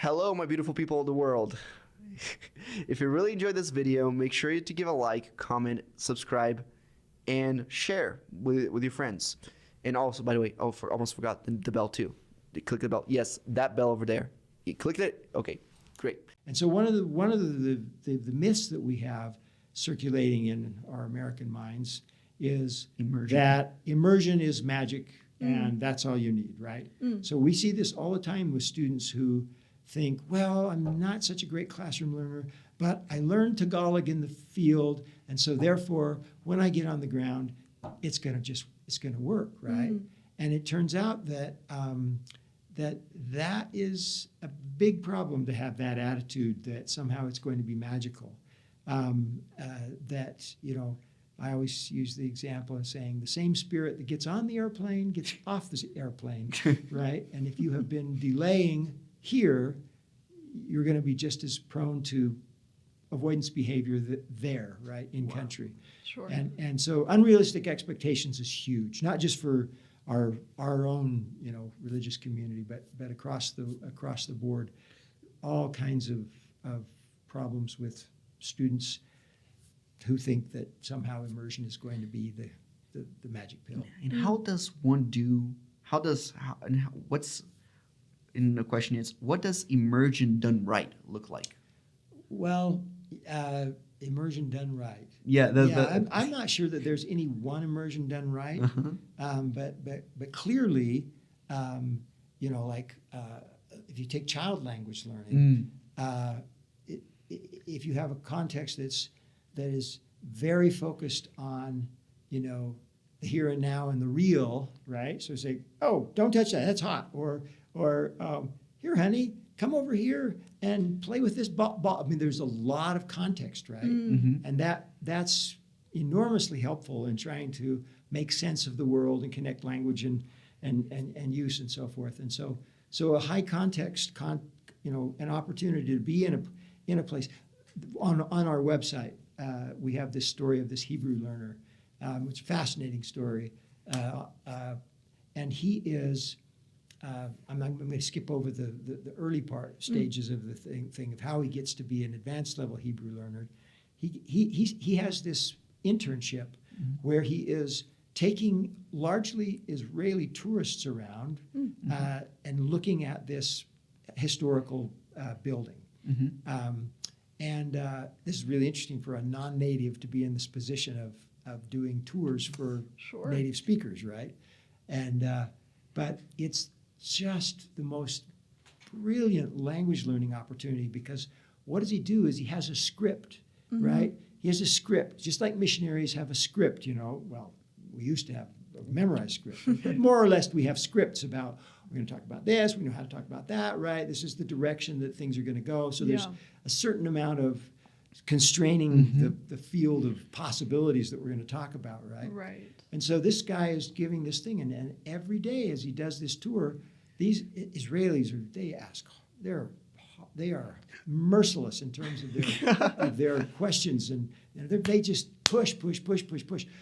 Hello, my beautiful people of the world. If you really enjoyed this video, make sure to give a like, comment, subscribe, and share with your friends. And also, by the way, almost forgot the bell too. Click the bell. Yes, that bell over there. You clicked it? Okay, great. And so one of the myths that we have circulating in our American minds is that immersion is magic and that's all you need, right? So we see this all the time with students who think, well, I'm not such a great classroom learner, but I learned Tagalog in the field, and so therefore, when I get on the ground, it's gonna work, right? And it turns out that that is a big problem, to have that attitude that somehow it's going to be magical. That, you know, I always use the example of saying the same spirit that gets on the airplane gets off the airplane, right? And if you have been delaying here, you're going to be just as prone to avoidance behavior there, right, in country. Sure. And so unrealistic expectations is huge, not just for our own, you know, religious community, but across the board, all kinds of problems with students who think that somehow immersion is going to be the magic pill. And how does one do? And the question is, what does immersion done right look like? Well, immersion done right. Yeah, I'm not sure that there's any one immersion done right, but clearly, you know, like if you take child language learning, if you have a context that is very focused on, you know, the here and now and the real, right? So say, oh, don't touch that, that's hot, or here, honey, come over here and play with this ball. I mean, there's a lot of context, right? And that's enormously helpful in trying to make sense of the world and connect language and use and so forth. And so a high context, you know, an opportunity to be in a place. On our website, we have this story of this Hebrew learner. It's a fascinating story, and he is. I'm going to skip over the early stages of the thing of how he gets to be an advanced level Hebrew learner. He has this internship where he is taking largely Israeli tourists around and looking at this historical building. And this is really interesting for a non-native to be in this position of doing tours for native speakers, right? And but it's just the most brilliant language learning opportunity, because what does he do is he has a script, right? He has a script, just like missionaries have a script, you know. Well, we used to have a memorized script, but more or less we have scripts about, we're going to talk about this, we know how to talk about that, right? This is the direction that things are going to go. So there's a certain amount of constraining the field of possibilities that we're going to talk about, right? Right. And so this guy is giving this thing, and every day as he does this tour, these Israelis they are merciless in terms of their questions, and they just push.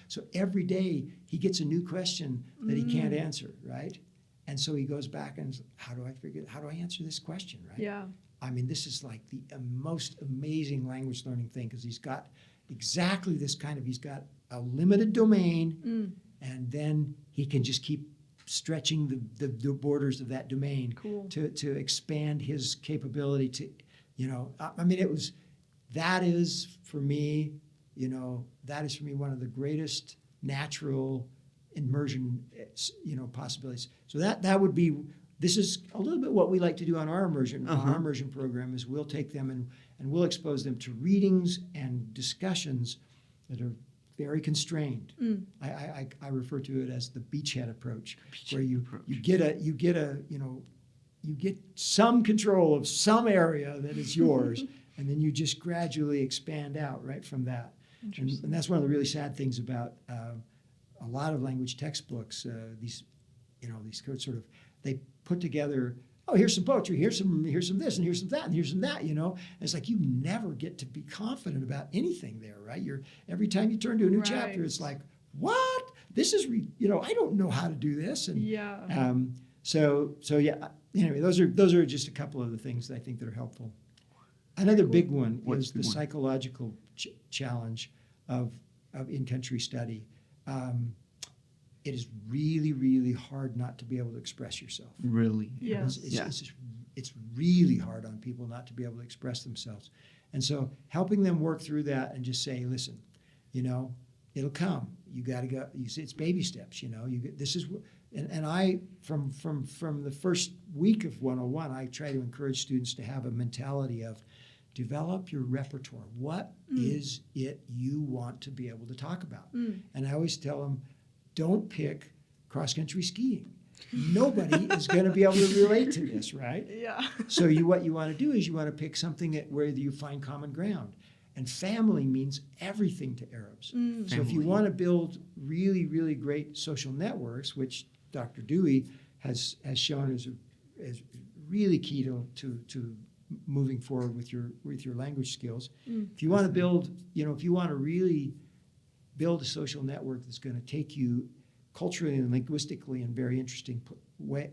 So every day he gets a new question that he can't answer, right? And so he goes back and says, how do I answer this question, right? Yeah. I mean, this is like the most amazing language learning thing, because he's got exactly this he's got a limited domain, and then he can just keep stretching the borders of that domain to expand his capability to, you know, I mean, that is for me one of the greatest natural immersion, you know, possibilities. So that would be, this is a little bit what we like to do on our immersion. Our immersion program is we'll take them and we'll expose them to readings and discussions that are very constrained. I refer to it as the beachhead approach, where you get some control of some area that is yours, and then you just gradually expand out right from that. And that's one of the really sad things about a lot of language textbooks. These sort of, they put together, oh, here's some poetry, here's some this, and here's some that, and here's some that, you know. And it's like you never get to be confident about anything there, right? Every time you turn to a new chapter, it's like, what? This is, I don't know how to do this. And so anyway, those are just a couple of the things that I think that are helpful. Another big one What's is the the one? psychological challenge of in-country study. It is really, really hard not to be able to express yourself. Really? Yes. It's really hard on people not to be able to express themselves. And so helping them work through that and just say, listen, it'll come. You got to go. You see, it's baby steps. This is, and I from the first week of 101, I try to encourage students to have a mentality of develop your repertoire. What is it you want to be able to talk about? And I always tell them, don't pick cross-country skiing. Nobody is going to be able to relate to this, right? Yeah. So what you want to do is you want to pick something where you find common ground. And family means everything to Arabs. So if you want to build really, really great social networks, which Dr. Dewey has shown is really key to moving forward with your language skills. If you want to build, if you want to really build a social network that's going to take you culturally and linguistically in very interesting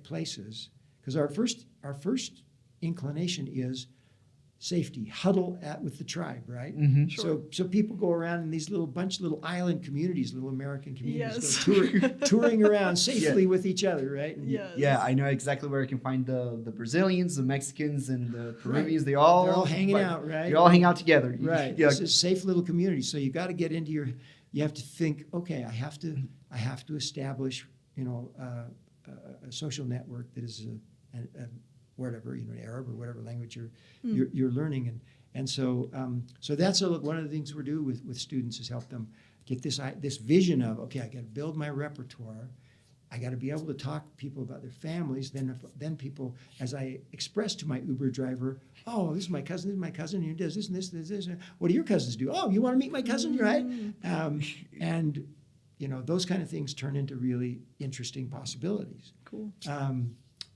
places, because our first inclination is safety, huddle with the tribe, right? Mm-hmm. Sure. So people go around in these little island communities, little American communities, Yes. go touring around safely with each other, right? And Yes. Yeah, I know exactly where I can find the Brazilians, the Mexicans, and the Peruvians. They're all hanging out, right? They all hang out together. Right. Yeah. This is a safe little community. So you got to get into you have to think, okay, I have to establish, a social network that is whatever, an Arab or whatever language you're learning, and so that's one of the things we're doing with students is help them get this vision of, okay, I got to build my repertoire. I got to be able to talk to people about their families. Then people, as I express to my Uber driver, oh, this is my cousin. This is my cousin. He does this and this and this. What do your cousins do? Oh, you want to meet my cousin, right? And those kind of things turn into really interesting possibilities. Cool.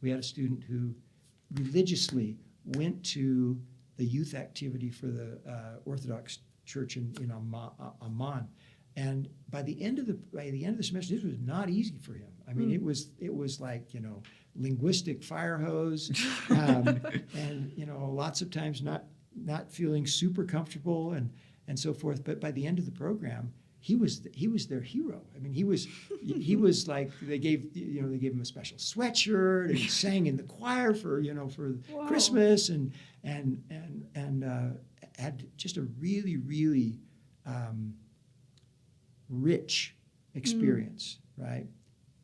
We had a student who religiously went to the youth activity for the Orthodox Church in Amman. And by the end of the semester, this was not easy for him. I mean, it was like linguistic fire hose, and lots of times not feeling super comfortable and so forth. But by the end of the program, he was their hero. I mean, he was like they gave him a special sweatshirt, and he sang in the choir for Wow. Christmas and had just a really, really rich experience, right?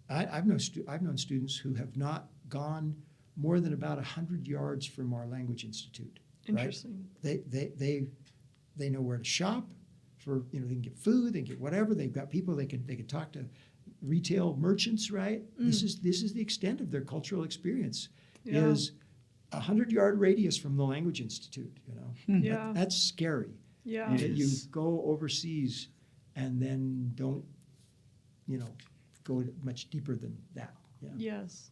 I've known students who have not gone more than about 100 yards from our language institute. Interesting. Right? They know where to shop for, they can get food, they can get whatever. They've got people they can talk to, retail merchants, right? This is the extent of their cultural experience. Yeah. Is 100-yard radius from the language institute. Yeah. That's scary. Yeah. That you go overseas and then don't, go much deeper than that. Yeah. Yes.